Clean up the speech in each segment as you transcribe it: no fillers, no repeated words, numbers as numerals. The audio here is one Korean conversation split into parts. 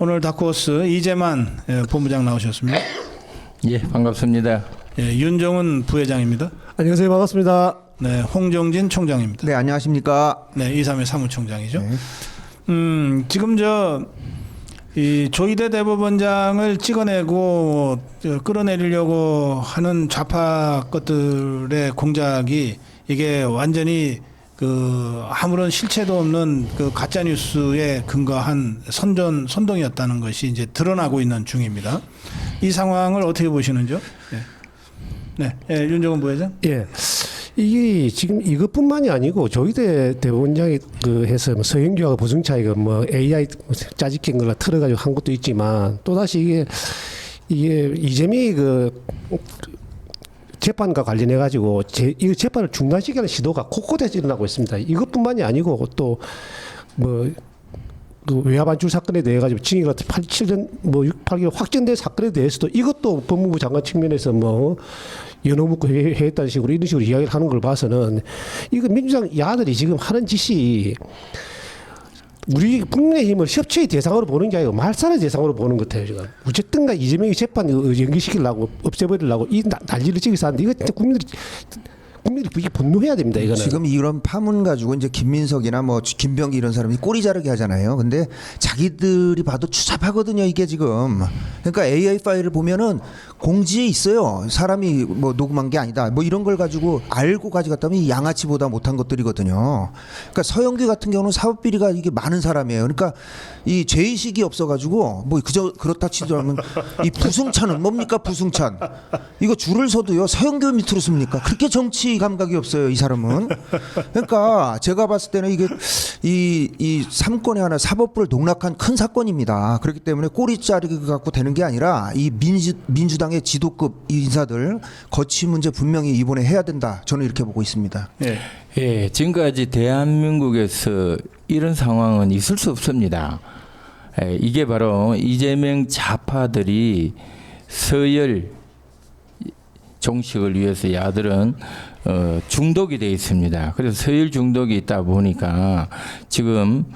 오늘 다크호스 이재만 본부장 나오셨습니다. 예, 반갑습니다. 윤정훈 부회장입니다. 안녕하세요. 반갑습니다. 네, 홍정진 총장입니다. 네, 안녕하십니까. 네, 이삼의 사무총장이죠. 네. 지금 이 조희대 대법원장을 찍어내고 끌어내리려고 하는 좌파 것들의 공작이 이게 완전히 아무런 실체도 없는 가짜 뉴스에 근거한 선동이었다는 것이 이제 드러나고 있는 중입니다. 이 상황을 어떻게 보시는지요? 네, 윤정훈 부회장. 예. 이게 지금 이것뿐만이 아니고 조희대 대법원장이 해서 서영규하고 보승차이가 AI 짜집긴 걸로 틀어가지고 한 것도 있지만 또다시 이게 이재명이 재판과 관련해 가지고 이 재판을 중단시키는 시도가 곳곳에서 일어나고 있습니다. 이것뿐만이 아니고 또 외압 반출 사건에 대해 가지고 징역이 7년 6~8개월 확정된 사건에 대해서도 이것도 법무부 장관 측면에서 연호 묻고 했다는 식으로 이런 식으로 이야기를 하는 걸 봐서는 이거 민주당 야들이 지금 하는 짓이 우리 국민의힘을 협치의 대상으로 보는 게 아니고 말살의 대상으로 보는 것 같아요. 지금 어쨌든가 이재명이 재판 연기시키려고 없애버리려고 이 난리를 찍어서 하는데 이거 진짜 국민들이 이게 분노해야 됩니다. 이거는 지금 이런 파문 가지고 이제 김민석이나 김병기 이런 사람이 꼬리 자르게 하잖아요. 근데 자기들이 봐도 추잡하거든요. 이게 지금. 그러니까 AI 파일을 보면은 공지에 있어요. 사람이 녹음한 게 아니다. 이런 걸 가지고 알고 가져갔다면 이 양아치보다 못한 것들이거든요. 그러니까 서영규 같은 경우는 사법비리가 이게 많은 사람이에요. 그러니까 이 죄의식이 없어가지고 그저 그렇다 치더라면 이 부승찬은 뭡니까 부승찬? 이거 줄을 서도요 서영규 밑으로 씁니까? 그렇게 정치 감각이 없어요 이 사람은. 그러니까 제가 봤을 때는 이게 이 3건의 하나 사법부를 농락한 큰 사건입니다. 그렇기 때문에 꼬리 자르기 갖고 되는 게 아니라 이 민주당의 지도급 인사들 거취 문제 분명히 이번에 해야 된다. 저는 이렇게 보고 있습니다. 네. 예, 지금까지 대한민국에서 이런 상황은 있을 수 없습니다. 이게 바로 이재명 좌파들이 서열 종식을 위해서 야들은 중독이 되어 있습니다. 그래서 서열 중독이 있다 보니까 지금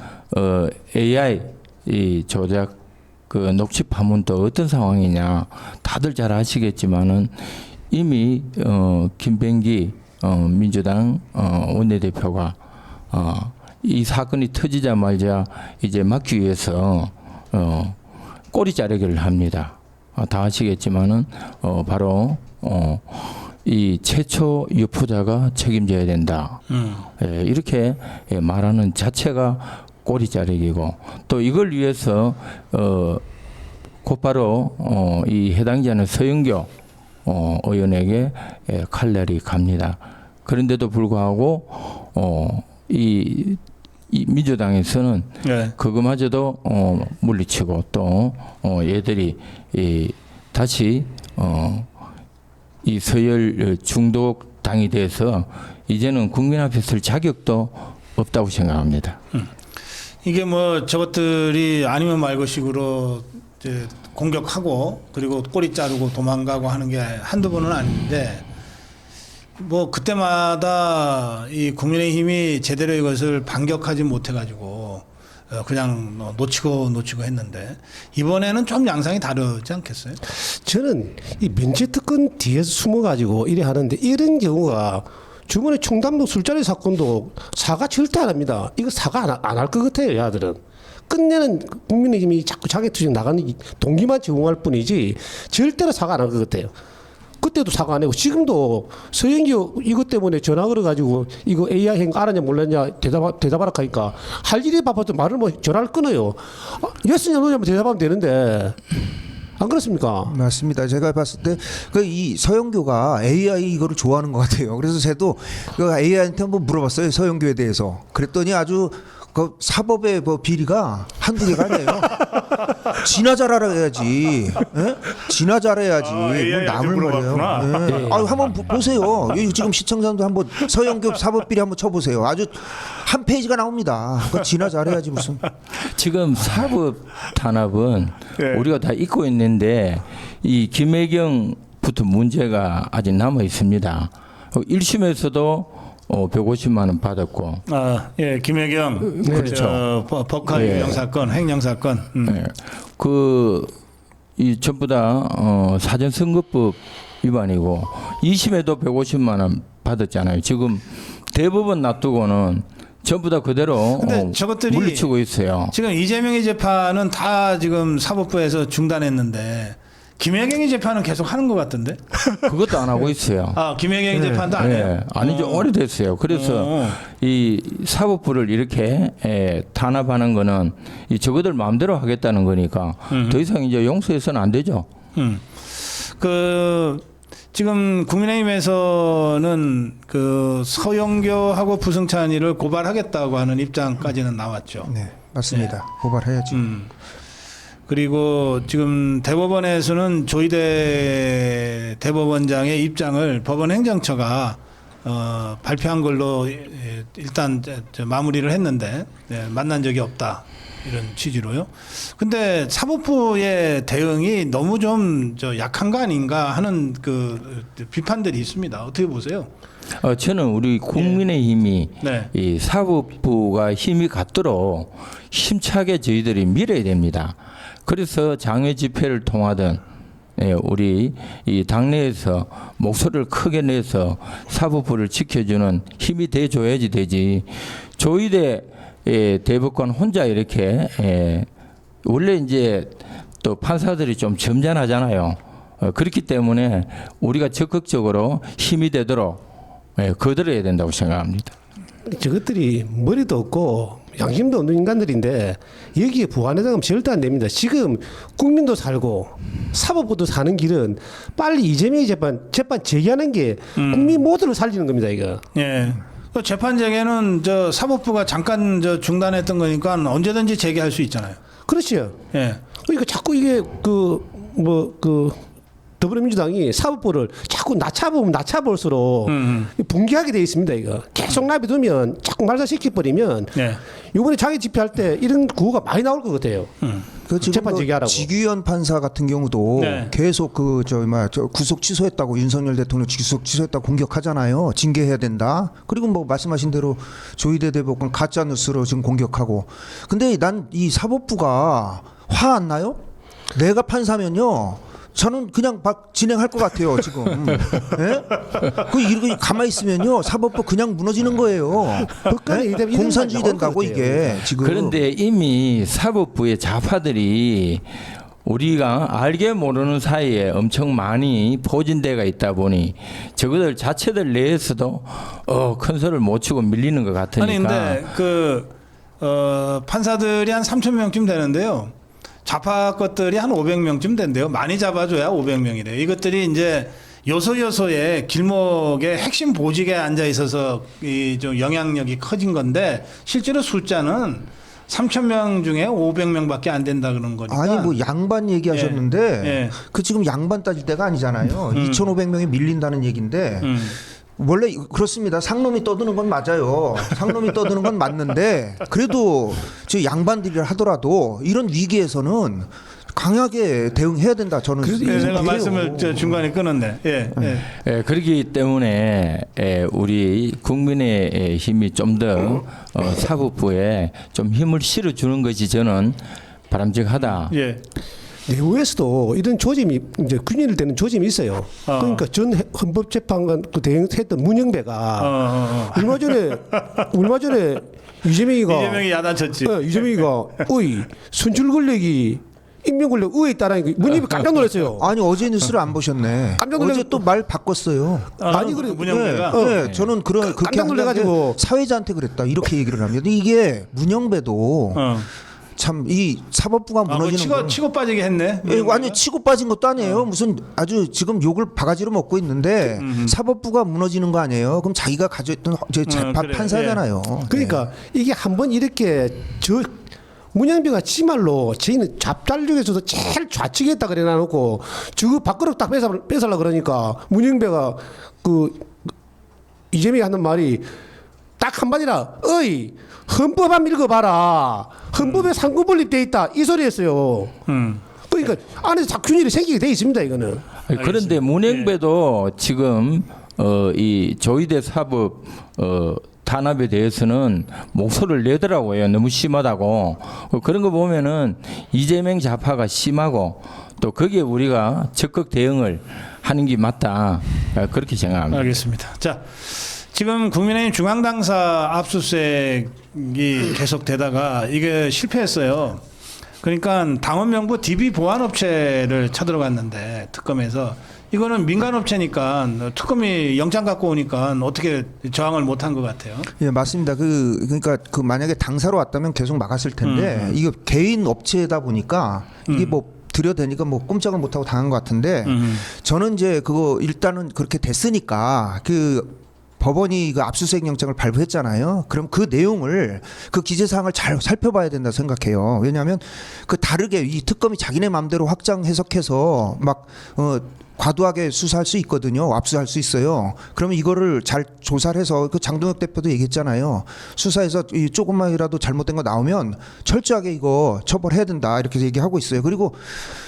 AI 이 조작 녹취 파문도 어떤 상황이냐 다들 잘 아시겠지만은 이미 김병기 민주당 원내대표가 이 사건이 터지자마자 이제 막기 위해서 꼬리 자르기를 합니다. 다 아시겠지만은 바로 이 최초 유포자가 책임져야 된다. 이렇게 말하는 자체가 꼬리 자르기고 또 이걸 위해서 곧바로 이 해당자는 서영교 의원에게 칼날이 갑니다. 그런데도 불구하고 이 민주당에서는 네. 그거마저도 물리치고 또 얘들이 다시 이 서열 중독 당이 돼서 이제는 국민 앞에 설 자격도 없다고 생각합니다. 이게 저것들이 아니면 말고식으로 이제 공격하고 그리고 꼬리 자르고 도망가고 하는 게 한두 번은 아닌데 그때마다 이 국민의힘이 제대로 이것을 반격하지 못해가지고 그냥 놓치고 했는데 이번에는 좀 양상이 다르지 않겠어요? 저는 이 면죄특권 뒤에서 숨어가지고 이래 하는데 이런 경우가 주변에 충남도 술자리 사건도 사과 절대 안 합니다. 이거 사과 안 할 것 같아요, 야들은. 끝내는 국민의힘이 자꾸 자격투쟁 나가는 동기만 제공할 뿐이지 절대로 사과 안 할 것 같아요. 그때도 사과 안 하고 지금도 서영기 이것 때문에 전화 걸어가지고 이거 AI 행 알았냐 몰랐냐 대답하라 하니까 할 일이 바빠서 말을 전화를 끊어요. 예스냐 노냐면 대답하면 되는데 안 그렇습니까? 맞습니다. 제가 봤을 때 이 서영교가 AI 이거를 좋아하는 것 같아요. 그래서 저도 AI한테 한번 물어봤어요. 서영교에 대해서. 그랬더니 아주 사법의 비리가 한두 개가 아니에요. 지나 잘 알아야지. 예? 지나 잘해야지. 남을 말이에요. 예. 한번 보세요. 지금 시청자분들 한번 서영교 사법 비리 한번 쳐보세요. 아주 한 페이지가 나옵니다. 지나 잘해야지 무슨. 지금 사법 탄압은 우리가 다 잊고 있는데 이 김혜경부터 문제가 아직 남아 있습니다. 1심에서도 150만 원 받았고. 김혜경 그렇죠. 법화 유령 사건, 횡령 사건. 네. 이 전부 다 사전선거법 위반이고 2심에도 150만 원 받았잖아요. 지금 대법원 놔두고는 전부 다 그대로 근데 저것들이 물리치고 있어요. 지금 이재명의 재판은 다 지금 사법부에서 중단했는데 김혜경의 재판은 계속 하는 것 같던데? 그것도 안 하고 있어요. 아, 김혜경의 재판도 안 해요? 아니 지 오래됐어요. 그래서 이 사법부를 이렇게 탄압하는 거는 이 저거들 마음대로 하겠다는 거니까 더 이상 이제 용서해서는 안 되죠. 지금 국민의힘에서는 그 서영교하고 부승찬이를 고발하겠다고 하는 입장까지는 나왔죠. 네, 맞습니다. 고발해야지. 그리고 지금 대법원에서는 조희대 대법원장의 입장을 법원 행정처가 발표한 걸로 일단 마무리를 했는데 만난 적이 없다. 이런 취지로요. 근데 사법부의 대응이 너무 좀 약한 거 아닌가 하는 그 비판들이 있습니다. 어떻게 보세요? 저는 우리 국민의힘이 네. 이 사법부가 힘이 갖도록 힘차게 저희들이 밀어야 됩니다. 그래서 장외 집회를 통하든 우리 이 당내에서 목소리를 크게 내서 사법부를 지켜주는 힘이 돼줘야지 되지. 조희대 대법관 혼자 이렇게 원래 이제 또 판사들이 좀 점잖하잖아요. 그렇기 때문에 우리가 적극적으로 힘이 되도록 거들어야 된다고 생각합니다. 저것들이 머리도 없고 양심도 없는 인간들인데 여기에 보완해서는 절대 안 됩니다. 지금 국민도 살고 사법부도 사는 길은 빨리 이재명의 재판 제기하는 게 국민 모두를 살리는 겁니다. 이거. 예. 그 재판 재개는 사법부가 잠깐 중단했던 거니까 언제든지 재개할 수 있잖아요. 그렇죠. 예. 그러니까 자꾸 이게 더불어민주당이 사법부를 자꾸 낮춰볼수록 붕괴하게 돼 있습니다. 이거 계속 놔두면 자꾸 말살시켜버리면 네. 이번에 장애 집회할 때 이런 구호가 많이 나올 것 같아요. 그 지금 재판 제기하라고. 지규현 판사 같은 경우도 네. 계속 저 구속 취소했다고 윤석열 대통령 구속 취소했다고 공격하잖아요. 징계해야 된다. 그리고 뭐 말씀하신 대로 조희대 대법관 가짜 뉴스로 지금 공격하고. 근데 난 이 사법부가 화 안 나요? 내가 판사면요. 저는 그냥 막 진행할 것 같아요 지금. 예? 그 이렇게 가만히 있으면요 사법부 그냥 무너지는 거예요. 예? 공산주의 된다고 이게 지금. 그런데 이미 사법부의 좌파들이 우리가 알게 모르는 사이에 엄청 많이 포진대가 있다 보니 저것들 자체들 내에서도 큰 소리를 못 치고 밀리는 것 같으니까. 아니 근데 판사들이 한 3,000명쯤 되는데요. 좌파 것들이 한 500명쯤 된대요. 많이 잡아줘야 500명이래요. 이것들이 이제 요소요소의 길목에 핵심 보직에 앉아 있어서 이 좀 영향력이 커진 건데 실제로 숫자는 3,000명 중에 500명밖에 안 된다 그런 거니까. 아니 뭐 양반 얘기하셨는데 예. 그 지금 양반 따질 때가 아니잖아요. 2,500명이 밀린다는 얘기인데 원래 그렇습니다. 상놈이 떠드는 건 맞아요. 상놈이 떠드는 건 맞는데 그래도 저 양반들이라 하더라도 이런 위기에서는 강하게 대응해야 된다. 저는 제가 말씀을 중간에 끊었네. 그렇기 때문에 우리 국민의 힘이 좀 더 사법부에 좀 힘을 실어주는 것이 저는 바람직하다. 예. 내부에서도 이런 조짐이 이제 균열이 되는 조짐이 있어요. 그러니까 전 헌법재판관 그 대행했던 문영배가 얼마 전에 이재명이 야단쳤지. 이재명이가 선출 권력이 임명 권력 의회에 있다라는 문영배 깜짝 놀랐어요. 아니 어제 뉴스를 안 보셨네. 깜짝 놀라- 어제 또 말 바꿨어요. 아니 그래 문영배가. 네, 저는 그렇게 깜짝 놀래가지고 사회자한테 그랬다 이렇게 얘기를 합니다. 근데 이게 문영배도 참 이 사법부가 무너지는 건 치고 빠지게 했네. 완전 치고 빠진 것도 아니에요. 무슨 아주 지금 욕을 바가지로 먹고 있는데 사법부가 무너지는 거 아니에요. 그럼 자기가 가져있던 재판 그래. 판사잖아요. 그러니까 이게 한번 이렇게 문영배가 지말로 저희는 잡달력에서도 제일 좌측에 있다 그래 놔놓고 저거 밖으로 딱 뺏으려고 그러니까 문영배가 이재명이 하는 말이 딱 한마디라 헌법 한번 읽어봐라. 헌법에 상고분립 돼 있다 이 소리였어요. 그러니까 안에서 작균일이 생기게 돼 있습니다 이거는. 그런데 문영배도 지금 이 조희대 사법 탄압에 대해서는 목소리를 내더라고요. 너무 심하다고. 그런 거 보면은 이재명 좌파가 심하고 또 거기에 우리가 적극 대응을 하는 게 맞다. 그렇게 생각합니다. 알겠습니다. 자, 지금 국민의힘 중앙당사 압수수색이 계속되다가 이게 실패했어요. 그러니까 당원 명부 DB 보안업체를 쳐들어갔는데 특검에서 이거는 민간업체니까 특검이 영장 갖고 오니까 어떻게 저항을 못한 것 같아요. 예, 맞습니다. 그러니까 만약에 당사로 왔다면 계속 막았을 텐데 이거 개인 업체다 보니까 이게 뭐 들여대니까 뭐 꼼짝을 못하고 당한 것 같은데 저는 이제 그거 일단은 그렇게 됐으니까 법원이 그 압수수색 영장을 발부했잖아요. 그럼 그 내용을 그 기재사항을 잘 살펴봐야 된다 생각해요. 왜냐하면 그 다르게 이 특검이 자기네 마음대로 확장 해석해서 막 과도하게 수사할 수 있거든요. 압수할 수 있어요. 그러면 이거를 잘 조사를 해서 그 장동혁 대표도 얘기했잖아요. 수사해서 이 조금만이라도 잘못된 거 나오면 철저하게 이거 처벌해야 된다 이렇게 얘기하고 있어요. 그리고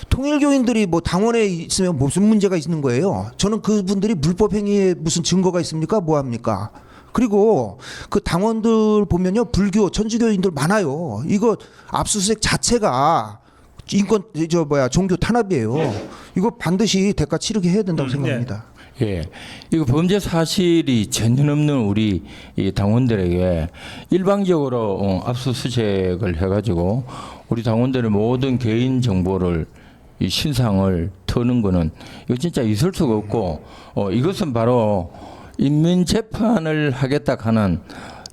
통일교인들이 뭐 당원에 있으면 무슨 문제가 있는 거예요? 저는 그분들이 불법 행위에 무슨 증거가 있습니까? 뭐 합니까? 그리고 그 당원들 보면요, 불교 천주교인들 많아요. 이거 압수수색 자체가 종교 탄압이에요. 이거 반드시 대가 치르게 해야 된다고 생각합니다. 예, 이거 범죄 사실이 전혀 없는 우리 이 당원들에게 일방적으로 압수수색을 해가지고 우리 당원들의 모든 개인 정보를 이 신상을 터는 거는 이거 진짜 있을 수가 없고 이것은 바로 인민재판을 하겠다 하는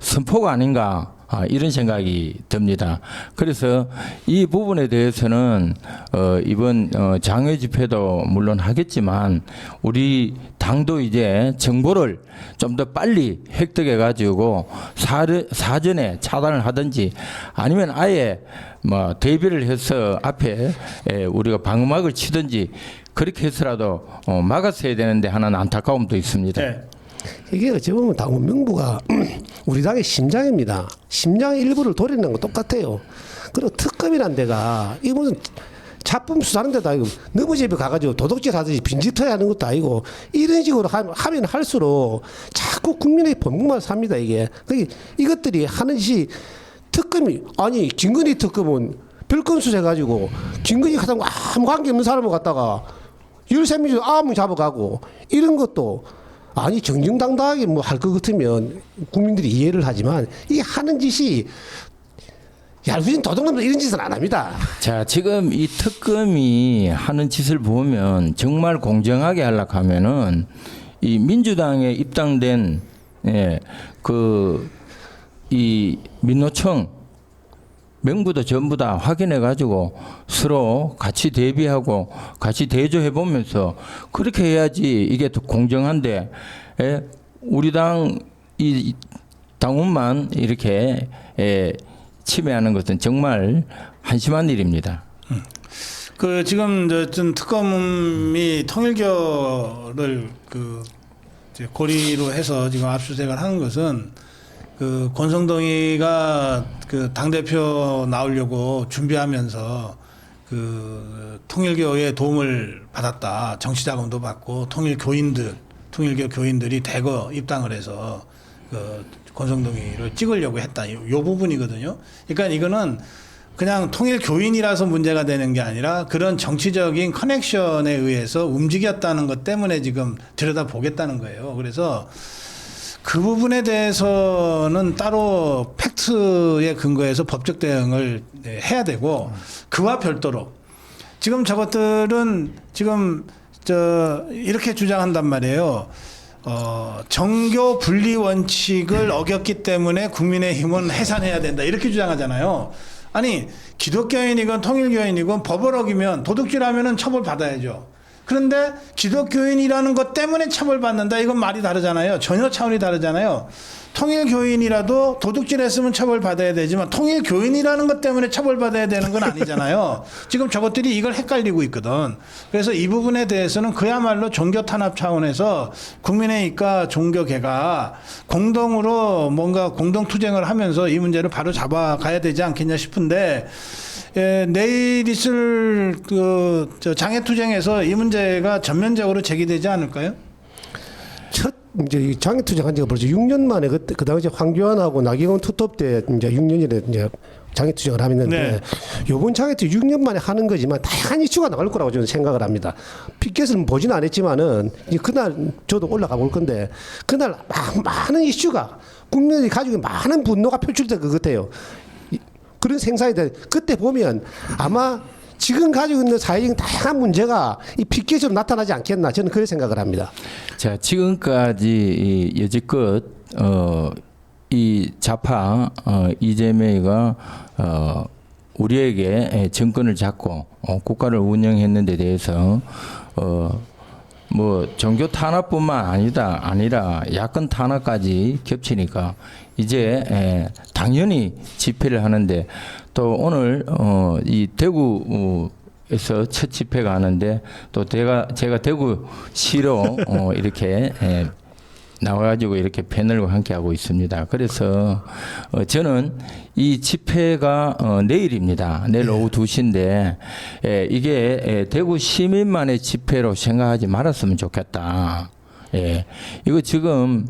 선포가 아닌가. 이런 생각이 듭니다. 그래서 이 부분에 대해서는 이번 장외 집회도 물론 하겠지만 우리 당도 이제 정보를 좀 더 빨리 획득해 가지고 사전에 차단을 하든지 아니면 아예 뭐 대비를 해서 앞에 우리가 방음막을 치든지 그렇게 해서라도 막았어야 되는데 하는 안타까움도 있습니다. 네. 이게 어찌 보면 당원 명부가 우리 당의 심장입니다. 심장의 일부를 도려내는 거 똑같아요. 그리고 특검이란 데가 이거 무슨 작품 수사하는 데도 아니고 너무 집에 가가지고 도둑질 하듯이 빈집터야 하는 것도 아니고 이런 식으로 하면 할수록 자꾸 국민의 법무만 삽니다. 이게 이것들이 하는 짓이 특검이 아니 김건희 특검은 별건 수사해가지고 김건희 하다 아무 관계 없는 사람을 갖다가 13명 9명 잡아가고 이런 것도 아니 정정당당하게 뭐 할 것 같으면 국민들이 이해를 하지만 이 하는 짓이 얄궂은 도둑놈들 이런 짓은 안 합니다. 자, 지금 이 특검이 하는 짓을 보면 정말 공정하게 하려고 하면은 이 민주당에 입당된 이 민노총 명부도 전부 다 확인해 가지고 서로 같이 대비하고 같이 대조해 보면서 그렇게 해야지 이게 더 공정한데 우리 당 이 당원만 이렇게 침해하는 것은 정말 한심한 일입니다. 그 지금 좀 특검이 통일교를 이제 고리로 해서 지금 압수수색을 하는 것은 그 권성동이가 그 당대표 나오려고 준비하면서 그 통일교의 도움을 받았다. 정치자금도 받고 통일교 교인들이 대거 입당을 해서 그 권성동이를 찍으려고 했다. 요 부분이거든요. 그러니까 이거는 그냥 통일교인이라서 문제가 되는 게 아니라 그런 정치적인 커넥션에 의해서 움직였다는 것 때문에 지금 들여다보겠다는 거예요. 그래서 그 부분에 대해서는 따로 팩트에 근거해서 법적 대응을 해야 되고 그와 별도로 지금 저것들은 지금 이렇게 주장한단 말이에요. 정교 분리 원칙을 어겼기 때문에 국민의힘은 해산해야 된다 이렇게 주장하잖아요. 아니 기독교인이건 통일교인이건 법을 어기면 도둑질하면은 처벌받아야죠. 그런데 기독교인이라는 것 때문에 처벌받는다 이건 말이 다르잖아요. 전혀 차원이 다르잖아요. 통일교인이라도 도둑질했으면 처벌받아야 되지만 통일교인이라는 것 때문에 처벌받아야 되는 건 아니잖아요. 지금 저것들이 이걸 헷갈리고 있거든. 그래서 이 부분에 대해서는 그야말로 종교탄압 차원에서 국민의힘과 종교계가 공동으로 뭔가 공동투쟁을 하면서 이 문제를 바로 잡아가야 되지 않겠냐 싶은데 내일 있을 장애투쟁에서 이 문제가 전면적으로 제기되지 않을까요? 첫 이제 이 장애 투쟁한 지가 벌써 6년 만에 그 당시 황교안하고 나경원 투톱 때 이제 6년이래 이제 장애 투쟁을 하는데 네. 요번 장애 투쟁 6년 만에 하는 거지만 다양한 이슈가 나올 거라고 저는 생각을 합니다. 피켓은 보지는 않았지만은 이제 그날 저도 올라가 볼 건데 그날 많은 이슈가 국민들이 가지고 있는 많은 분노가 표출될 것 같아요. 그런 생각이 돼. 그때 보면 아마 지금 가지고 있는 사회적인 다양한 문제가 이 피켓으로 나타나지 않겠나 저는 그렇게 생각을 합니다. 자, 지금까지 여지껏 이 좌파 이재명이가 우리에게 정권을 잡고 국가를 운영했는 데 대해서 뭐 종교 탄압뿐만 아니라 야권 탄압까지 겹치니까 이제 당연히 집회를 하는데 또 오늘 이 대구에서 첫 집회가 하는데 또 제가 대구시로 이렇게 나와가지고 이렇게 패널과 함께 하고 있습니다. 그래서 저는 이 집회가 내일입니다. 내일 오후 2시인데 이게 대구 시민만의 집회로 생각하지 말았으면 좋겠다. 예, 이거 지금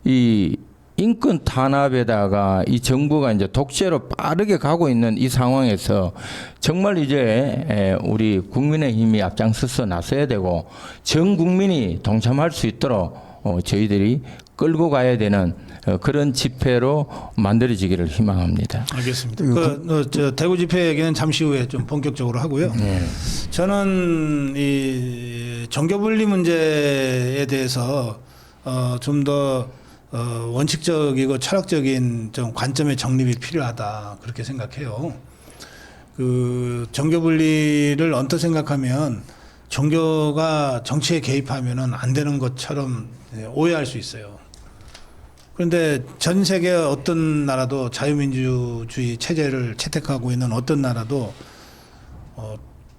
이 인권 탄압에다가 이 정부가 이제 독재로 빠르게 가고 있는 이 상황에서 정말 이제 우리 국민의힘이 앞장서서 나서야 되고 전 국민이 동참할 수 있도록 저희들이 끌고 가야 되는 그런 집회로 만들어지기를 희망합니다. 알겠습니다. 저 대구 집회 얘기는 잠시 후에 좀 본격적으로 하고요. 저는 이 종교 분리 문제에 대해서 좀 더 원칙적이고 철학적인 좀 관점의 정립이 필요하다 그렇게 생각해요. 그 종교 분리를 언뜻 생각하면 종교가 정치에 개입하면은 안 되는 것처럼 오해할 수 있어요. 그런데 전 세계 어떤 나라도 자유민주주의 체제를 채택하고 있는 어떤 나라도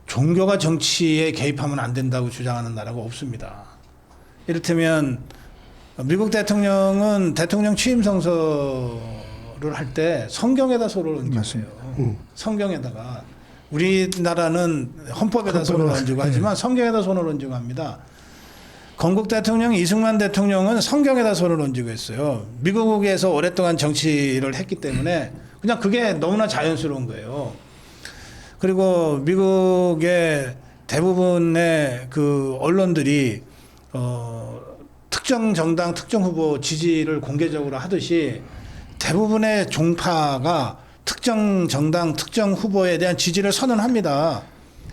종교가 정치에 개입하면 안 된다고 주장하는 나라가 없습니다. 이를테면 미국 대통령은 대통령 취임 선서를 할 때 성경에다 손을 얹으세요. 성경에다가 우리나라는 헌법에다 손을 얹고 하지만 성경에다 손을 얹고 합니다. 건국 대통령 이승만 대통령은 성경에다 손을 얹고 했어요. 미국에서 오랫동안 정치를 했기 때문에 그냥 그게 너무나 자연스러운 거예요. 그리고 미국의 대부분의 그 언론들이 특정 정당, 특정 후보 지지를 공개적으로 하듯이 대부분의 종파가 특정 정당, 특정 후보에 대한 지지를 선언합니다.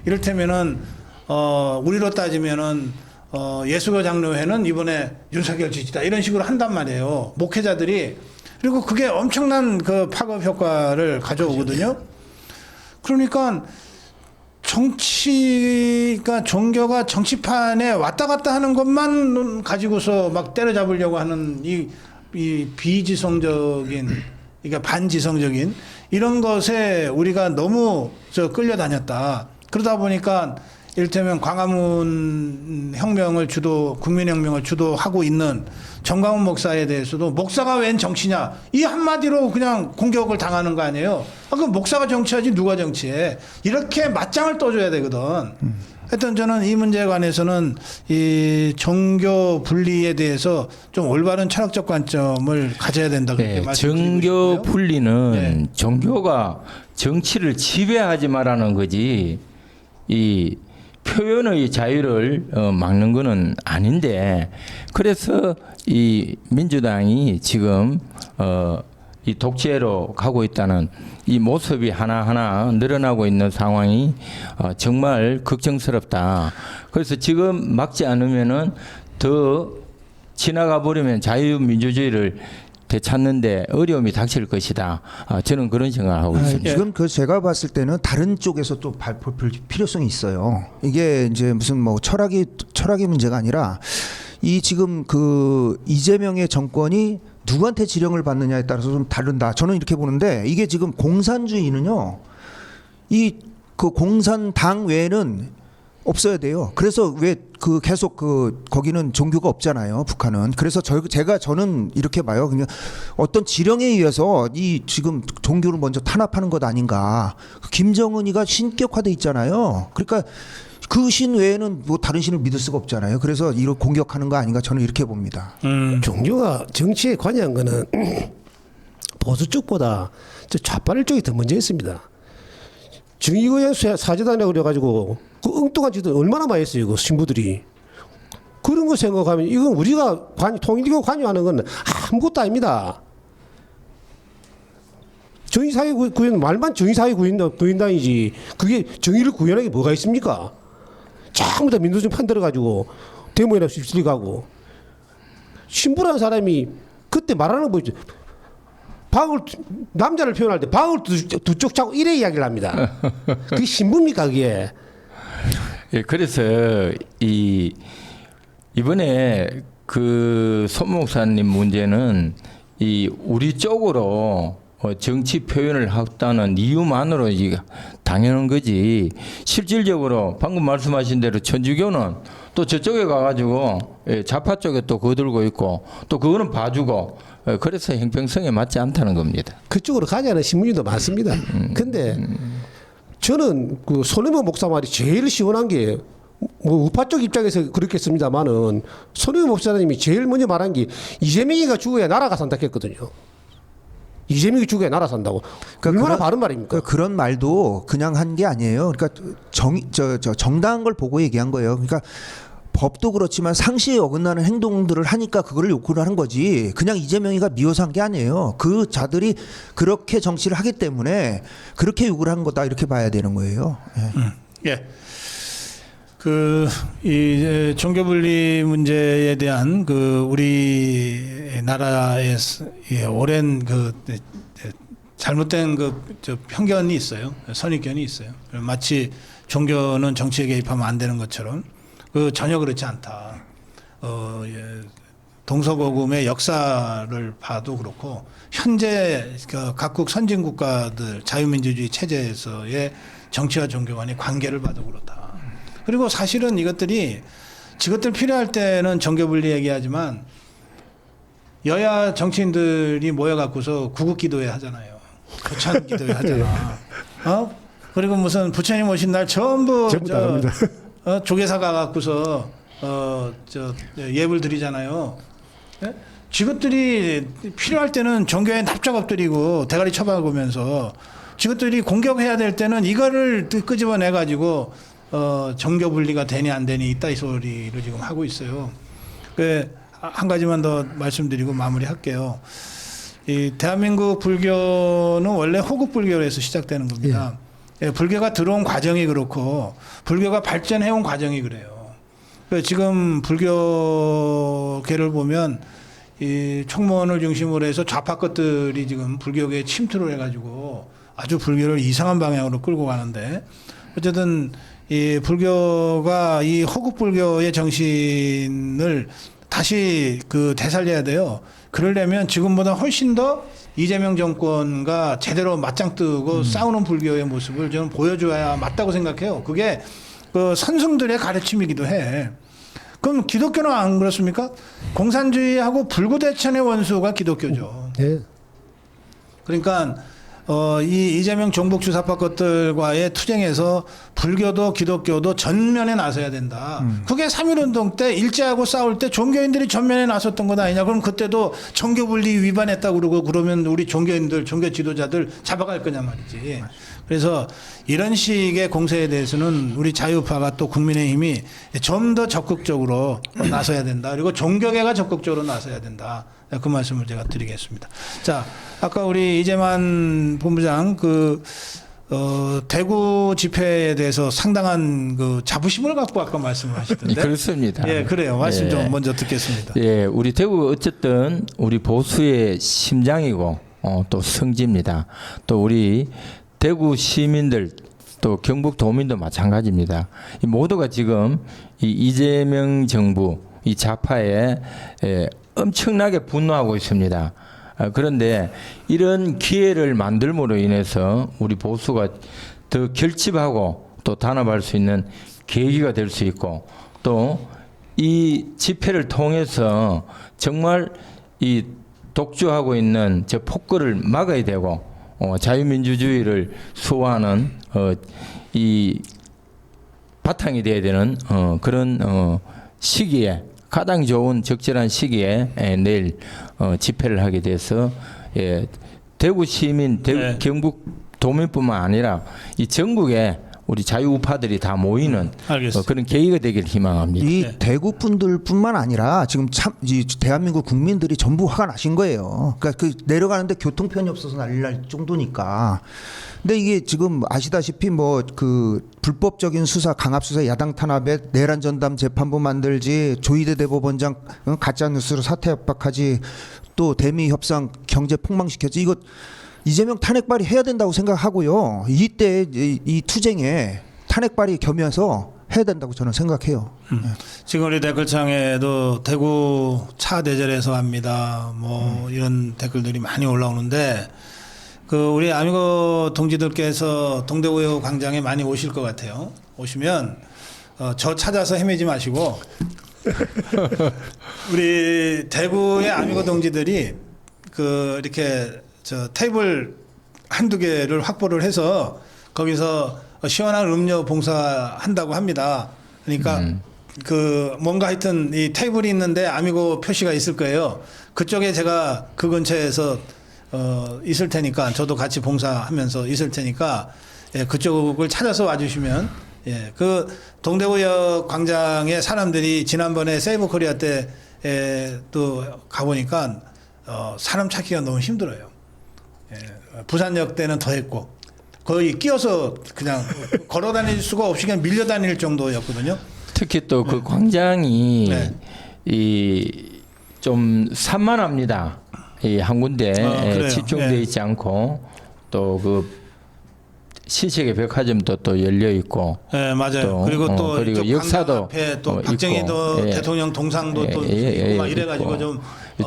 이를테면은 우리로 따지면은 예수교 장로회는 이번에 윤석열 지지다 이런 식으로 한단 말이에요. 목회자들이. 그리고 그게 엄청난 그 파급 효과를 가져오거든요. 그러니까 정치가 종교가 정치판에 왔다 갔다 하는 것만 가지고서 막 때려잡으려고 하는 이 비지성적인 그러니까 반지성적인 이런 것에 우리가 너무 끌려다녔다. 그러다 보니까 이를테면 광화문 혁명을 국민혁명을 주도하고 있는 정광훈 목사에 대해서도 목사가 웬 정치냐 이 한마디로 그냥 공격을 당하는 거 아니에요. 그럼 목사가 정치하지 누가 정치해. 이렇게 맞짱을 떠줘야 되거든. 하여튼 저는 이 문제에 관해서는 이 종교 분리에 대해서 좀 올바른 철학적 관점을 가져야 된다 그렇게 말씀드리고 싶고요. 종교 분리는 종교가 정치를 지배하지 말라는 거지 이 표현의 자유를 막는 거는 아닌데 그래서 이 민주당이 지금 이 독재로 가고 있다는 이 모습이 하나하나 늘어나고 있는 상황이 정말 걱정스럽다. 그래서 지금 막지 않으면은 더 지나가 버리면 자유민주주의를 되찾는데 어려움이 닥칠 것이다. 저는 그런 생각을 하고 있습니다. 지금 그 제가 봤을 때는 다른 쪽에서 또 볼 필요성이 있어요. 이게 이제 무슨 뭐 철학이 문제가 아니라 이 지금 그 이재명의 정권이 누구한테 지령을 받느냐에 따라서 좀 다른다. 저는 이렇게 보는데 이게 지금 공산주의는요. 이 그 공산당 외에는 없어야 돼요. 그래서 왜 그 계속 그 거기는 종교가 없잖아요. 북한은. 그래서 저는 이렇게 봐요. 그냥 어떤 지령에 의해서 이 지금 종교를 먼저 탄압하는 것 아닌가. 김정은이가 신격화돼 있잖아요. 그러니까 그 신 외에는 뭐 다른 신을 믿을 수가 없잖아요. 그래서 이걸 공격하는 거 아닌가 저는 이렇게 봅니다. 종교가 정치에 관여한 거는 보수 쪽보다 저 좌빨 쪽이 더 먼저 있습니다. 증의고행 사재단이라고 그래가지고 그 엉뚱한 짓을 얼마나 많이 했어요. 그 신부들이. 그런 거 생각하면 이건 우리가 통일교 관여하는 건 아무것도 아닙니다. 정의사회 구현 말만 정의사회 구현단이지 그게 정의를 구현하는 게 뭐가 있습니까? 전부 다 민주주의 판들어가지고 데모에나 휩쓸리 가고 신부라는 사람이 그때 말하는 거 보이죠. 남자를 표현할 때 방울 두 쪽 차고 이래 이야기를 합니다. 그게 신부입니까 그게? 예, 그래서 이번에 그 손 목사님 문제는 우리 쪽으로 정치 표현을 했다는 이유만으로 이게 당연한 거지. 실질적으로 방금 말씀하신 대로 천주교는 또 저쪽에 가가지고 좌파 쪽에 또 거들고 있고 또 그거는 봐주고 그래서 형평성에 맞지 않다는 겁니다. 그쪽으로 가자는 신문도 많습니다. 근데 저는 그 손해보 목사 말이 제일 시원한 게 뭐 우파 쪽 입장에서 그렇겠습니다만은 손해보 목사님이 제일 먼저 말한 게 이재명이가 죽어야 나라가 산다 했거든요. 이재명이 죽어야 나라 산다고. 얼마나 바른 말입니까? 그런 말도 그냥 한 게 아니에요. 그러니까 정당한 걸 보고 얘기한 거예요. 그러니까 법도 그렇지만 상시에 어긋나는 행동들을 하니까 그거를 욕을 하는 거지. 그냥 이재명이가 미워서 한 게 아니에요. 그 자들이 그렇게 정치를 하기 때문에 그렇게 욕을 한 거다 이렇게 봐야 되는 거예요. 예. 예. 이 종교 분리 문제에 대한 우리 나라의 오랜 잘못된 편견이 있어요. 선입견이 있어요. 마치 종교는 정치에 개입하면 안 되는 것처럼 전혀 그렇지 않다. 동서고금의 역사를 봐도 그렇고 현재 각국 선진국가들 자유민주주의 체제에서의 정치와 종교 간의 관계를 봐도 그렇다. 그리고 사실은 지것들 필요할 때는 정교 분리 얘기하지만 여야 정치인들이 모여갖고서 구국기도회 하잖아요. 부처기도회 하잖아. 그리고 무슨 부처님 오신 날 전부 조계사 가갖고서 예불 드리잖아요. 예? 지것들이 필요할 때는 종교에 납작 엎드리고 대가리 쳐박으면서 지것들이 공격해야 될 때는 이거를 끄집어내 가지고 정교 분리가 되니 안 되니 있다 이 소리를 지금 하고 있어요. 한 가지만 더 말씀드리고 마무리할게요. 이 대한민국 불교는 원래 호국 불교에서 시작되는 겁니다. 예, 불교가 들어온 과정이 그렇고 불교가 발전해온 과정이 그래요. 지금 불교계를 보면 이 총무원을 중심으로 해서 좌파 것들이 지금 불교계에 침투를 해가지고 아주 불교를 이상한 방향으로 끌고 가는데 어쨌든 이 불교가 이 호국 불교의 정신을 다시 되살려야 돼요. 그러려면 지금보다 훨씬 더 이재명 정권과 제대로 맞짱 뜨고 싸우는 불교의 모습을 저는 보여줘야 맞다고 생각해요. 그게 선승들의 가르침이기도 해. 그럼 기독교는 안 그렇습니까? 공산주의하고 불구대천의 원수가 기독교죠. 네. 그러니까 이 이재명 종북 주사파 것들과의 투쟁에서 불교도 기독교도 전면에 나서야 된다. 그게 3.1운동 때 일제하고 싸울 때 종교인들이 전면에 나섰던 것 아니냐. 그럼 그때도 종교분리 위반했다고 그러고 그러면 우리 종교인들, 종교 지도자들 잡아갈 거냐 말이지. 그래서 이런 식의 공세에 대해서는 우리 자유파가 또 국민의힘이 좀 더 적극적으로 나서야 된다. 그리고 종교계가 적극적으로 나서야 된다. 그 말씀을 제가 드리겠습니다. 자, 아까 우리 이재만 본부장 대구 집회에 대해서 상당한 자부심을 갖고 아까 말씀을 하시던데. 그렇습니다. 예, 그래요. 말씀 좀 먼저 듣겠습니다. 예, 우리 대구 어쨌든 우리 보수의 심장이고 또 성지입니다. 또 우리 대구 시민들 또 경북 도민도 마찬가지입니다. 이 모두가 지금 이 이재명 정부 이 좌파에 엄청나게 분노하고 있습니다. 그런데 이런 기회를 만들므로 인해서 우리 보수가 더 결집하고 또 단합할 수 있는 계기가 될 수 있고 또 이 집회를 통해서 정말 이 독주하고 있는 저 폭거를 막아야 되고 자유민주주의를 수호하는 이 바탕이 돼야 되는 그런 시기에 가장 좋은 적절한 시기에 내일 집회를 하게 돼서 대구 시민, 네. 경북 도민뿐만 아니라 이 전국에 우리 자유우파들이 다 모이는 알겠습니다. 그런 계기가 되길 희망합니다. 이 네. 대구 분들뿐만 아니라 지금 참 이 대한민국 국민들이 전부 화가 나신 거예요. 그러니까 그 내려가는데 교통편이 없어서 난리 날 정도니까. 근데 이게 지금 아시다시피 뭐 그 불법적인 수사, 강압 수사, 야당 탄압에 내란 전담 재판부 만들지, 조희대 대법원장 가짜 뉴스로 사퇴 압박하지, 또 대미 협상 경제 폭망시켰지. 이거 이재명 탄핵 발의해야 된다고 생각하고요. 이때 이 투쟁에 탄핵 발의 겸해서 해야 된다고 저는 생각해요. 지금 우리 댓글창에도 대구 차 대절에서 합니다. 뭐 이런 댓글들이 많이 올라오는데 그 우리 아미고 동지들께서 동대구역 광장에 많이 오실 것 같아요. 오시면 저 찾아서 헤매지 마시고 우리 대구의 아미고 동지들이 그 이렇게 저 테이블 한두 개를 확보를 해서 거기서 시원한 음료 봉사한다고 합니다. 그러니까 그 뭔가 하여튼 이 테이블이 있는데 아미고 표시가 있을 거예요. 그쪽에 제가 그 근처에서 있을 테니까 저도 같이 봉사하면서 있을 테니까 예, 그쪽을 찾아서 와주시면 예, 그 동대구역 광장에 사람들이 지난번에 세이브 코리아 때 또 가보니까 사람 찾기가 너무 힘들어요. 예, 부산역 때는 더 했고 거의 끼어서 그냥 걸어 다닐 수가 없이 그냥 밀려 다닐 정도였거든요. 특히 또 그 광장이 네. 이 좀 산만합니다. 이 한 군데 그래요. 집중돼 네. 있지 않고 또 그 시sek의 백화점도 또 열려 있고 네, 맞아요. 또, 그리고 또 그리고 이쪽 역사도 광장 앞에 또 있고, 박정희도 예. 대통령 동상도 또 예, 예, 있고 막 예, 이래가지고 있고. 좀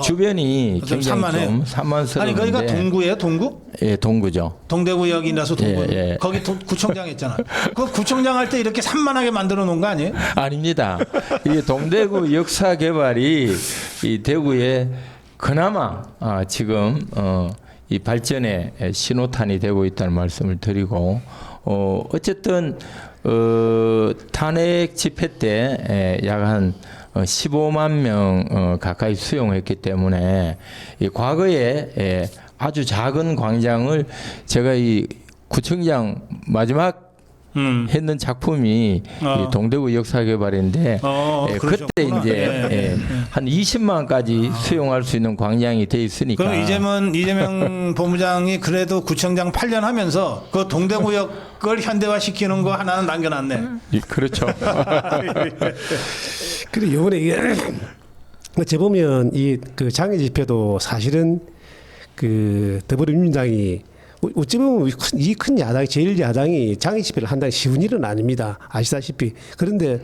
주변이 좀 굉장히 산만해요. 좀 산만스러운데. 아니 거기가 동구예요, 동구? 예, 동구죠. 동대구역이라서 동구. 예, 예. 거기 구청장 했잖아. 그 구청장 할 때 이렇게 산만하게 만들어 놓은 거 아니에요? 아닙니다. 이게 동대구 역사 개발이 이 대구에 그나마 지금 이 발전의 신호탄이 되고 있다는 말씀을 드리고 어쨌든 탄핵 집회 때 약 한 15만 명 가까이 수용했기 때문에 이 과거에 아주 작은 광장을 제가 이 구청장 마지막 했는 작품이 이 동대구 역사개발인데 그러셨구나. 그때 이제 예. 한 20만까지 수용할 수 있는 광장이 돼 있으니까. 그럼 이재명 본부장이 그래도 구청장 8년 하면서 그 동대구역을 현대화시키는 거 하나는 남겨놨네. 그렇죠. 그리고 이번에 이게 어째 보면 이 그 장애 집회도 사실은 그 더불어민주당이 어찌 보면 이 큰 야당이 제일 야당이 장애 집회를 한다는 쉬운 일은 아닙니다. 아시다시피. 그런데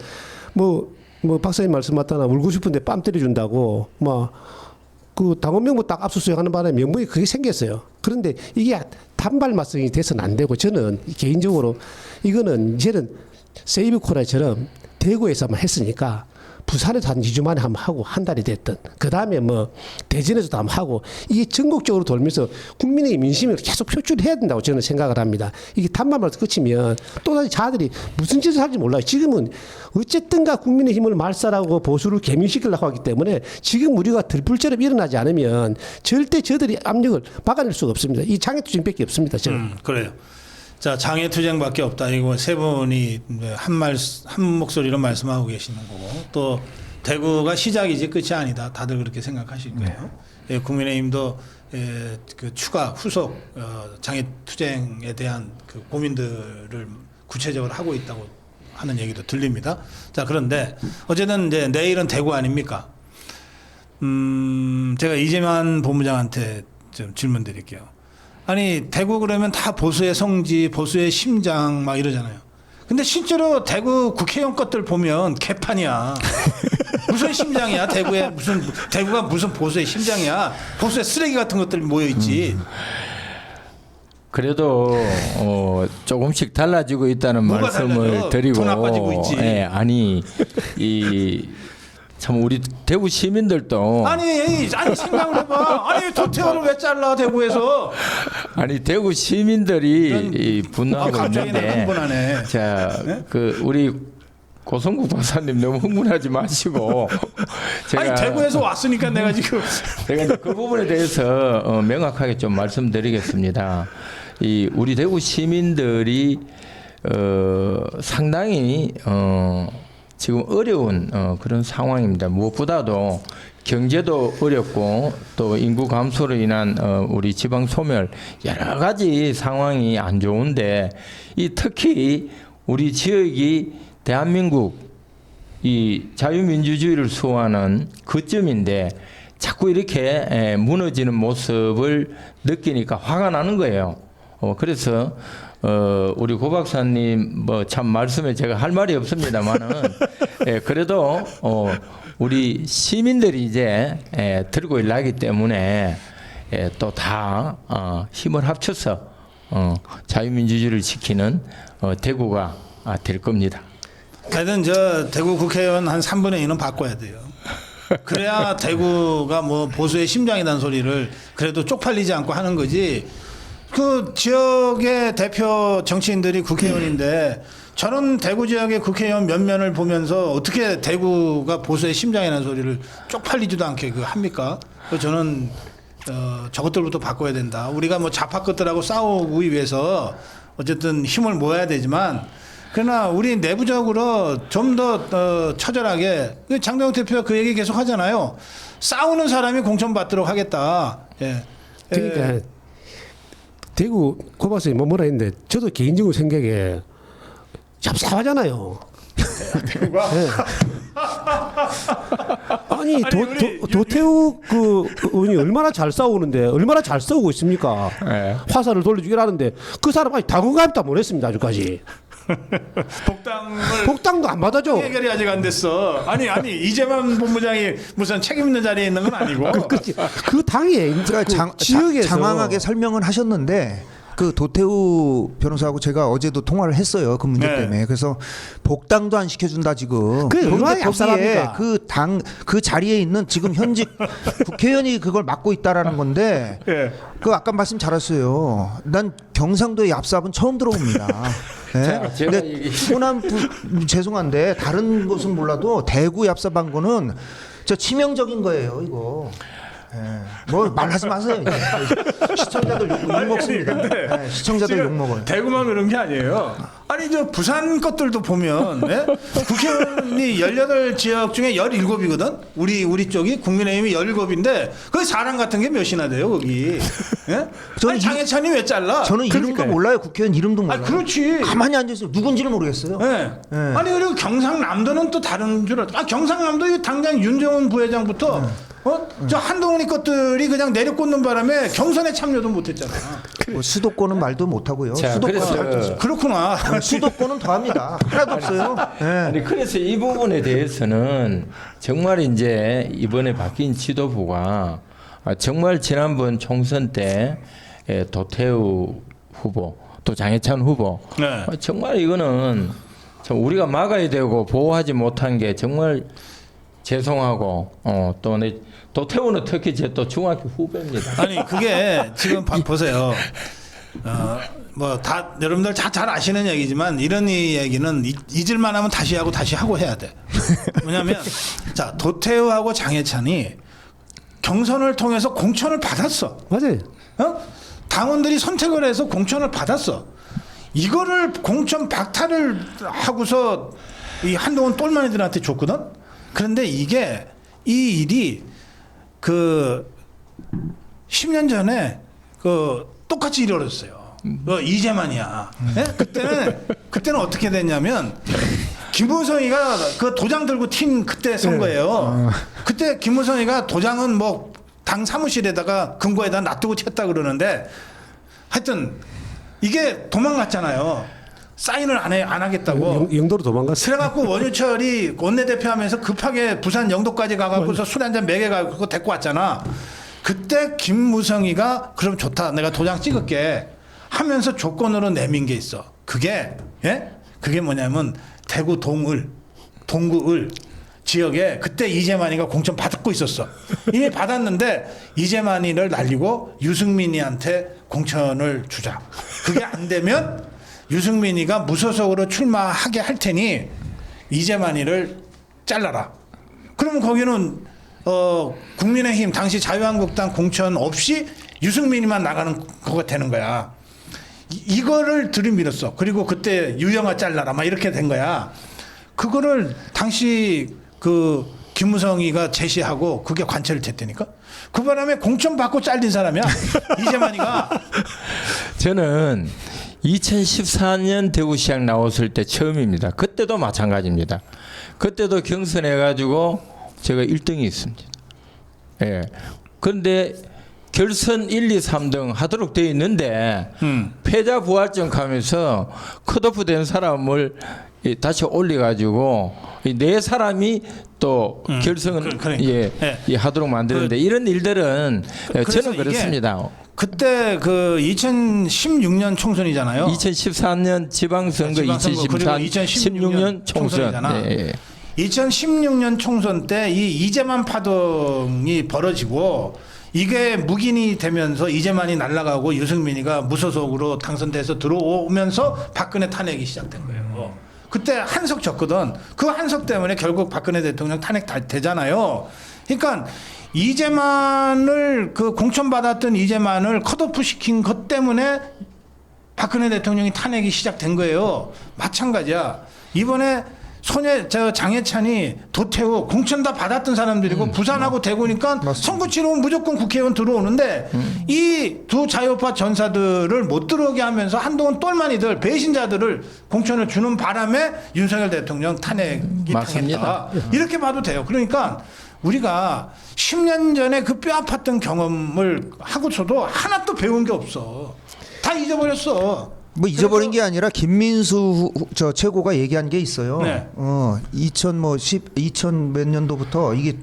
뭐 박사님 말씀 맞다나 울고 싶은데 뺨 때려준다고 그 당원 명부 딱 압수수색하는 바람에 명분이 그게 생겼어요. 그런데 이게 단발 맞성이 돼서는 안 되고 저는 개인적으로 이거는 이제는 세이브 코리아처럼 대구에서만 했으니까 부산에서 한 2주 만에 한번 하고 한 달이 됐든 그 다음에 뭐 대전에서도 한번 하고 이게 전국적으로 돌면서 국민의 민심을 계속 표출해야 된다고 저는 생각을 합니다. 이게 단말만 끝이면 또다시 자들이 무슨 짓을 할지 몰라요. 지금은 어쨌든가 국민의 힘을 말살하고 보수를 개민시키려고 하기 때문에 지금 우리가 들불처럼 일어나지 않으면 절대 저들이 압력을 막아낼 수가 없습니다. 이 장애투쟁밖에 없습니다. 저는. 그래요. 자, 장애투쟁밖에 없다. 이거 세 분이 한 목소리로 말씀하고 계시는 거고 또 대구가 시작이지 끝이 아니다. 다들 그렇게 생각하실 거예요. 예, 국민의힘도 그 추가 후속 장애투쟁에 대한 그 고민들을 구체적으로 하고 있다고 하는 얘기도 들립니다. 자, 그런데 어쨌든 이제 내일은 대구 아닙니까? 제가 이재만 본부장한테 좀 질문 드릴게요. 아니 대구 그러면 다 보수의 성지, 보수의 심장 막 이러잖아요. 근데 실제로 대구 국회의원 것들 보면 개판이야. 무슨 심장이야? 대구가 무슨 보수의 심장이야? 보수의 쓰레기 같은 것들이 모여 있지. 그래도 조금씩 달라지고 있다는 뭐가 말씀을 달라져? 드리고 더 나빠지고 있지. 예, 아니 이 참 우리 대구 시민들도 아니 생각을 해봐. 아니 도태우를 왜 잘라 대구에서? 아니 대구 시민들이 이 분노하고 갑자기 내가 있는데 흥분하네. 자, 그 우리 고성국 박사님 너무 흥분하지 마시고 아니 대구에서 왔으니까 내가 지금 제가 이제 그 부분에 대해서 명확하게 좀 말씀드리겠습니다. 이 우리 대구 시민들이 상당히 지금 어려운 그런 상황입니다. 무엇보다도 경제도 어렵고 또 인구 감소로 인한 우리 지방 소멸 여러 가지 상황이 안 좋은데 이 특히 우리 지역이 대한민국 이 자유민주주의를 수호하는 거점인데 자꾸 이렇게 무너지는 모습을 느끼니까 화가 나는 거예요. 그래서 우리 고 박사님 뭐 참 말씀에 제가 할 말이 없습니다만은 그래도 우리 시민들이 이제 들고 일하기 때문에 또 다 힘을 합쳐서 자유민주주의를 지키는 대구가 될 겁니다. 하여튼 저 대구 국회의원 한 3분의 2는 바꿔야 돼요. 그래야 대구가 뭐 보수의 심장이라는 소리를 그래도 쪽팔리지 않고 하는 거지. 그 지역의 대표 정치인들이 국회의원인데 저는 대구 지역의 국회의원 면면을 보면서 어떻게 대구가 보수의 심장이라는 소리를 쪽팔리지도 않게 그 합니까? 그래서 저는 저것들부터 바꿔야 된다. 우리가 뭐 좌파 것들하고 싸우기 위해서 어쨌든 힘을 모아야 되지만 그러나 우리 내부적으로 좀 더 처절하게 장동혁 대표가 그 얘기 계속 하잖아요. 싸우는 사람이 공천받도록 하겠다. 예. 그러니까 대구 고 박사님 뭐라 했는데 저도 개인적으로 생각에 잡사하잖아요. 대구가 아니 우리 도태우 그 의원이 얼마나 잘 싸우는데 얼마나 잘 싸우고 있습니까? 네. 화살을 돌려주기라는데 그 사람 아니 당원가입도 못 했습니다 아직까지. 복당도 안 받아줘. 해결이 아직 안 됐어. 아니 이재만 본부장이 무슨 책임 있는 자리에 있는 건 아니고. 그 당에 그러니까 그 지역에서 장황하게 설명은 하셨는데 그 도태우 변호사하고 제가 어제도 통화를 했어요. 그 문제 네. 때문에. 그래서 복당도 안 시켜준다 지금. 그게 얼마나 거기에 얍삽합니까? 그 자리에 있는 지금 현직 국회의원이 그걸 맡고 있다라는 건데 예. 그 아까 말씀 잘했어요. 난 경상도의 얍삽은 처음 들어봅니다. 네? 자, 제가 근데 호남 죄송한데 다른 곳은 몰라도 대구 얍삽한 거는 저 치명적인 거예요 이거. 예. 뭐 말하지 마세요. 이제. 시청자들 욕 먹습니다. 예, 시청자들 욕 먹어요. 대구만 그런 게 아니에요. 아니 저 부산 것들도 보면 예? 국회의원이 18지역 중에 17이거든. 우리 쪽이 국민의힘이 17인데 그 사람 같은 게 몇이나 돼요 거기. 예? 저는 아니 장해찬이 왜 잘라? 저는 이름도 몰라요. 국회의원 이름도 몰라요. 아 그렇지. 가만히 앉아있어요. 누군지를 모르겠어요. 예. 예. 아니 그리고 경상남도는 또 다른 줄 알았다. 경상남도 이 당장 윤정훈 부회장부터 저 한동훈이 것들이 그냥 내려꽂는 바람에 경선에 참여도 못했잖아. 뭐 수도권은 말도 못하고요. 자, 수도권 그래서 그렇구나. 수도권은 더합니다. 하나도 없어요. 예. 아니 그래서 이 부분에 대해서는 정말 이제 이번에 바뀐 지도부가 정말 지난번 총선 때 도태우 후보 또 장해찬 후보 네. 정말 이거는 참 우리가 막아야 되고 보호하지 못한 게 정말 죄송하고 또 도태우는 특히 제 또 중학교 후배입니다. 아니 그게 지금 보세요. 뭐 다 여러분들 잘 아시는 얘기지만 이런 이 얘기는 잊을만하면 다시 하고 해야 돼. 왜냐하면 자 도태우하고 장해찬이 경선을 통해서 공천을 받았어. 맞아요. 당원들이 선택을 해서 공천을 받았어. 이거를 공천 박탈을 하고서 이 한동훈 똘마니들한테 줬거든. 그런데 이게 이 일이 그 10년 전에 그 똑같이 일어났어요. 이재만이야. 예? 그때는 어떻게 됐냐면 김무성이가 그 도장 들고 튄 그때 선거예요. 그때 김무성이가 도장은 뭐 당 사무실에다가 금고에다 놔두고 쳤다 그러는데 하여튼 이게 도망갔잖아요. 사인을 안 하겠다고. 영도로 도망갔어요. 그래갖고 원유철이 원내대표하면서 급하게 부산 영도까지 가갖고서 술 한잔 먹여가지고 데리고 왔잖아. 그때 김무성이가 그럼 좋다. 내가 도장 찍을게. 하면서 조건으로 내민 게 있어. 그게 뭐냐면 대구 동구을 지역에 그때 이재만이가 공천 받고 있었어. 이미 받았는데 이재만이를 날리고 유승민이한테 공천을 주자. 그게 안 되면 유승민이가 무소속으로 출마하게 할 테니 이재만이를 잘라라. 그러면 거기는 국민의힘 당시 자유한국당 공천 없이 유승민이만 나가는 거가 되는 거야. 이거를 들이밀었어. 그리고 그때 유영아 잘라라 막 이렇게 된 거야. 그거를 당시 그 김무성이가 제시하고 그게 관철이 됐다니까. 그 바람에 공천 받고 잘린 사람이야. 이재만이가. 저는 2014년 대구시장 나왔을 때 처음입니다. 그때도 마찬가지입니다. 그때도 경선해가지고 제가 1등이 있습니다. 예. 그런데 결선 1, 2, 3등 하도록 되어 있는데 패자 부활전 가면서 컷오프 된 사람을 다시 올려가지고 이 네 사람이 또 결승은 예, 하도록 만드는데 이런 일들은 저는 그렇습니다. 그때 그 2016년 총선이잖아요. 2014년 지방선거, 그리고 2016년 총선. 네. 2016년 총선 때 이 이재만 파동이 벌어지고 이게 묵인이 되면서 이재만이 날아가고 유승민이가 무소속으로 당선돼서 들어오면서 박근혜 탄핵이 시작된 거예요. 그때 한석 졌거든. 그 한석 때문에 결국 박근혜 대통령 탄핵 다 되잖아요. 그러니까 이재만을 그 공천받았던 이재만을 컷오프 시킨 것 때문에 박근혜 대통령이 탄핵이 시작된 거예요. 마찬가지야. 이번에 장해찬이 도태우 공천 다 받았던 사람들이고 부산하고 대구니까 맞습니다. 선거 치르면 무조건 국회의원 들어오는데 이 두 자유파 전사들을 못 들어오게 하면서 한동안 똘마니들 배신자들을 공천을 주는 바람에 윤석열 대통령 탄핵이 맞습니다. 당했다. 이렇게 봐도 돼요. 그러니까 우리가 10년 전에 그 뼈 아팠던 경험을 하고서도 하나도 배운 게 없어. 다 잊어버렸어. 뭐 잊어버린 게 아니라 김민수 저 최고가 얘기한 게 있어요. 네. 2000 몇 년도부터 이게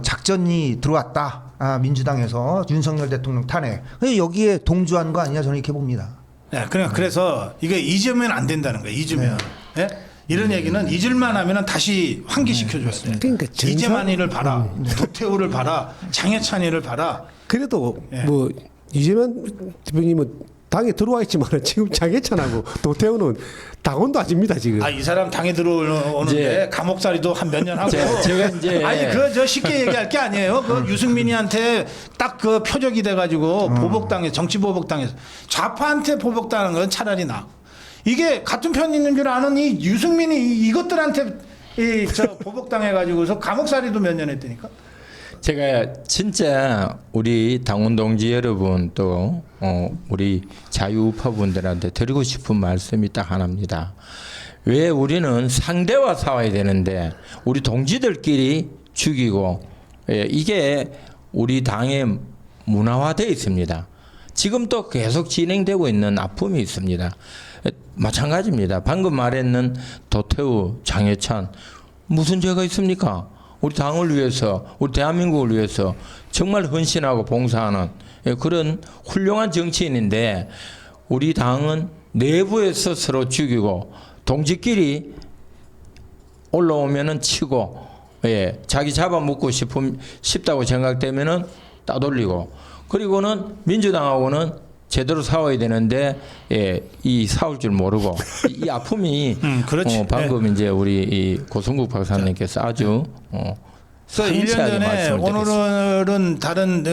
작전이 들어왔다. 민주당에서 윤석열 대통령 탄핵. 여기에 동조한 거 아니냐 저는 이렇게 봅니다. 네, 그래서 이게 잊으면 안 된다는 거예요. 잊으면. 네? 이런 얘기는 잊을만 하면 다시 환기시켜줘야 돼. 그러니까 이재만이를 봐라. 도태우를 봐라. 장해찬이를 봐라. 그래도 예. 뭐 이재만 대표님은 당에 들어와 있지만 지금 장해찬하고 도태우는 당원도 아닙니다 지금. 이 사람 당에 들어오는데 이제 감옥살이도 한 몇 년 하고. 제가 이제 아니 저 쉽게 얘기할 게 아니에요. 그 유승민이한테 딱 그 표적이 돼가지고 보복당해 정치 보복당해서 좌파한테 보복당하는 건 차라리 나. 이게 같은 편 있는 줄 아는 이 유승민이 이것들한테 저 보복당해가지고서 감옥살이도 몇 년 했다니까. 제가 진짜 우리 당원 동지 여러분 또 우리 자유우파분들한테 드리고 싶은 말씀이 딱 하나입니다. 왜 우리는 상대와 싸워야 되는데 우리 동지들끼리 죽이고 이게 우리 당의 문화화되어 있습니다. 지금 또 계속 진행되고 있는 아픔이 있습니다. 마찬가지입니다. 방금 말했는 도태우, 장해찬 무슨 죄가 있습니까? 우리 당을 위해서, 우리 대한민국을 위해서 정말 헌신하고 봉사하는 그런 훌륭한 정치인인데 우리 당은 내부에서 서로 죽이고 동지끼리 올라오면은 치고 자기 잡아먹고 싶다고 생각되면은 따돌리고 그리고는 민주당하고는 제대로 싸워야 되는데 이 싸울 줄 모르고 이 아픔이 그렇지. 방금 이제 우리 이 고성국 박사님께서 아주 그래서 1년 상세하게 전에 말씀을 드렸습니다. 오늘은 다른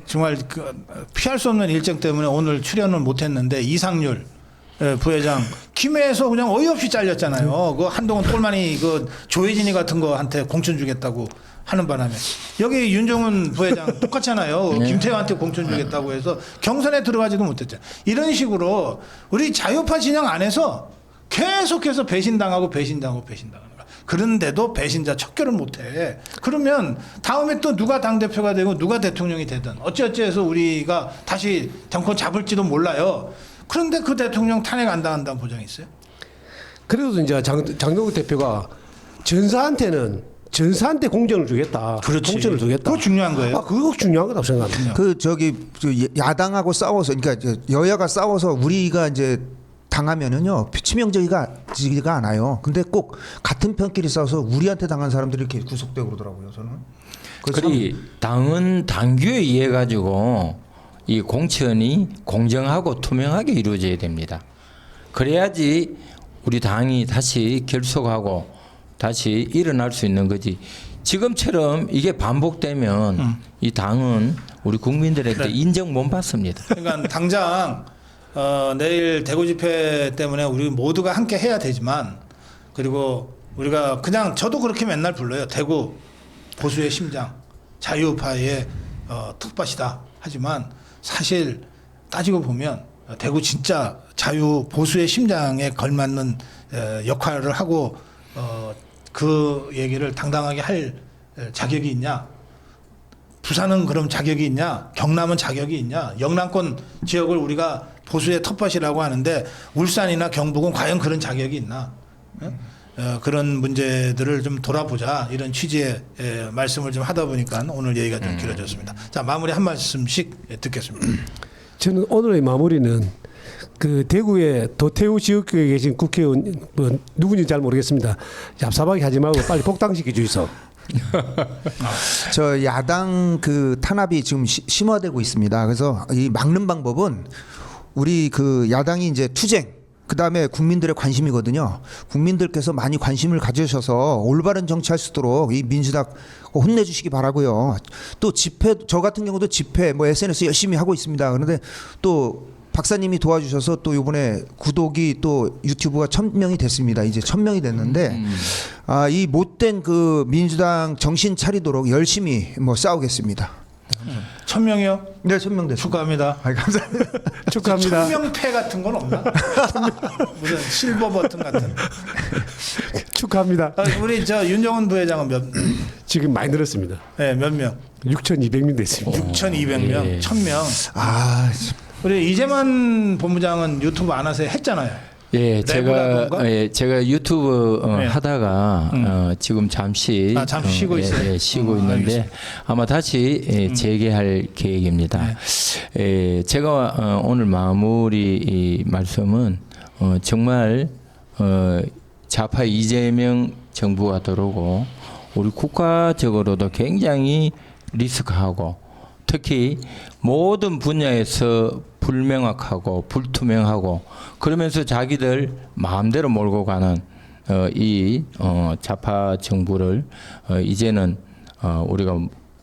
정말 피할 수 없는 일정 때문에 오늘 출연을 못했는데 이상률 부회장 김해에서 그냥 어이없이 잘렸잖아요. 그 한동안 똘마니 그 조혜진이 같은 거한테 공천 주겠다고 하는 바람에 여기 윤정훈 부회장 똑같잖아요. 네. 김태환한테 공천 주겠다고 해서 경선에 들어가지도 못했잖아요. 이런 식으로 우리 자유파 진영 안에서 계속해서 배신당하는 거야. 그런데도 배신자 척결을 못해. 그러면 다음에 또 누가 당대표가 되고 누가 대통령이 되든 어찌어찌해서 우리가 다시 정권 잡을지도 몰라요. 그런데 그 대통령 탄핵 안 당한다는 보장이 있어요? 그래도 이제 장동국 대표가 전사한테는 전사한테 공천을 주겠다. 그렇지. 공천을 주겠다. 그거 중요한 거예요. 그거 중요한 거라고 생각합니다. 그 저기 야당하고 싸워서 그러니까 여야가 싸워서 우리가 이제 당하면은요 치명적이가 않아요. 근데 꼭 같은 편끼리 싸워서 우리한테 당한 사람들이 이렇게 구속되고 그러더라고요. 저는. 그리 당은 당규에 의해 가지고 이 공천이 공정하고 투명하게 이루어져야 됩니다. 그래야지 우리 당이 다시 결속하고 다시 일어날 수 있는 거지. 지금처럼 이게 반복되면 이 당은 우리 국민들에게 그래. 인정 못 받습니다. 그러니까 당장 내일 대구 집회 때문에 우리 모두가 함께 해야 되지만 그리고 우리가 그냥 저도 그렇게 맨날 불러요. 대구 보수의 심장, 자유파의 텃밭이다. 하지만 사실 따지고 보면 대구 진짜 자유 보수의 심장에 걸맞는 역할을 하고 그 얘기를 당당하게 할 자격이 있냐? 부산은 그럼 자격이 있냐? 경남은 자격이 있냐? 영남권 지역을 우리가 보수의 텃밭이라고 하는데 울산이나 경북은 과연 그런 자격이 있나? 그런 문제들을 좀 돌아보자 이런 취지의 말씀을 좀 하다 보니까 오늘 얘기가 좀 길어졌습니다. 자, 마무리 한 말씀씩 듣겠습니다. 저는 오늘의 마무리는 그 대구의 도태우 지역구에 계신 국회의원 뭐 누군지 잘 모르겠습니다. 얍삽하게 하지 말고 빨리 복당시켜 주이소. 저 야당 그 탄압이 지금 심화되고 있습니다. 그래서 이 막는 방법은 우리 그 야당이 이제 투쟁 그다음에 국민들의 관심이거든요. 국민들께서 많이 관심을 가지셔서 올바른 정치할 수 있도록 이 민주당 혼내주시기 바라고요. 또 집회 저 같은 경우도 집회 뭐 SNS 열심히 하고 있습니다. 그런데 또 박사님이 도와주셔서 또 이번에 구독이 또 유튜브가 1,000명이 됐습니다. 이제 1,000명이 됐는데 이 못된 그 민주당 정신 차리도록 열심히 뭐 싸우겠습니다. 1,000명이요? 네, 1,000명 됐습니다. 축하합니다. 감사합니다. 축하합니다. 1,000명패 같은 건 없나? 무슨 실버 버튼 같은. 축하합니다. 우리 저 윤정훈 부회장은 지금 많이 늘었습니다. 몇 명? 6,200명 됐습니다. 6,200명, 예. 1,000명. 아, 우리 이재만 본부장은 유튜브 안 하세요? 했잖아요. 예, 내부라던가? 제가 유튜브 네. 하다가 지금 잠시 잠시 쉬고 있어요? 예, 쉬고 있는데 알겠습니다. 아마 다시 재개할 계획입니다. 제가 오늘 마무리 이 말씀은 정말 좌파 이재명 정부가 들어오고 우리 국가적으로도 굉장히 리스크하고 특히 모든 분야에서 불명확하고 불투명하고 그러면서 자기들 마음대로 몰고 가는 이 좌파 정부를 이제는 우리가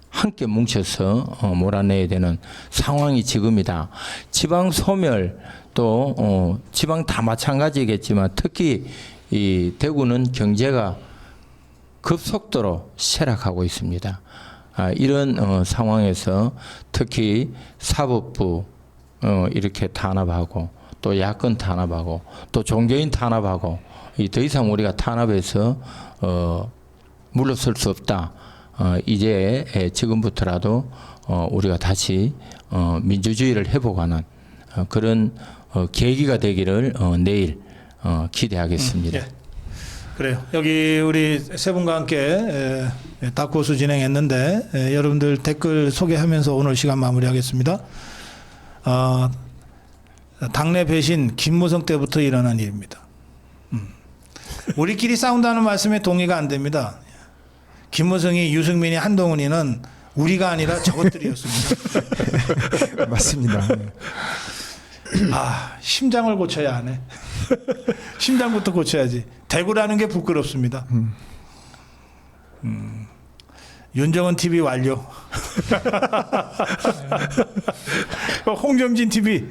함께 뭉쳐서 몰아내야 되는 상황이 지금이다. 지방 소멸 또 지방 다 마찬가지겠지만 특히 이 대구는 경제가 급속도로 쇠락하고 있습니다. 이런 상황에서 특히 사법부 이렇게 탄압하고 또 야권 탄압하고 또 종교인 탄압하고 더 이상 우리가 탄압해서 물러설 수 없다. 이제 지금부터라도 우리가 다시 민주주의를 회복하는 그런 계기가 되기를 내일 기대하겠습니다. 예. 그래요. 여기 우리 세 분과 함께 다크호스 진행했는데 여러분들 댓글 소개하면서 오늘 시간 마무리하겠습니다. 당내 배신 김무성 때부터 일어난 일입니다. 우리끼리 싸운다는 말씀에 동의가 안 됩니다. 김무성이 유승민이 한동훈이는 우리가 아니라 저것들이었습니다. 맞습니다. 심장을 고쳐야 하네. 심장부터 고쳐야지. 대구라는 게 부끄럽습니다. 윤정은 TV 완료. 홍정진 TV.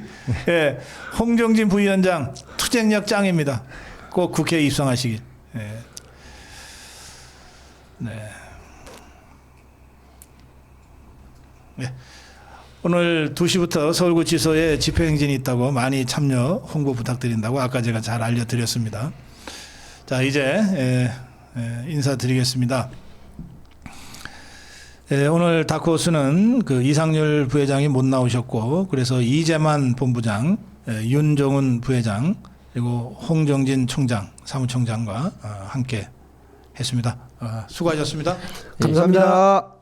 예, 홍정진 부위원장 투쟁력 짱입니다. 꼭 국회에 입성하시길. 예. 네. 예. 오늘 2시부터 서울구치소에 집회행진이 있다고 많이 참여 홍보 부탁드린다고 아까 제가 잘 알려드렸습니다. 자, 이제 인사드리겠습니다. 오늘 다크호스는 그 이상률 부회장이 못 나오셨고 그래서 이재만 본부장, 윤정훈 부회장 그리고 홍정진 총장, 사무총장과 함께 했습니다. 수고하셨습니다. 감사합니다.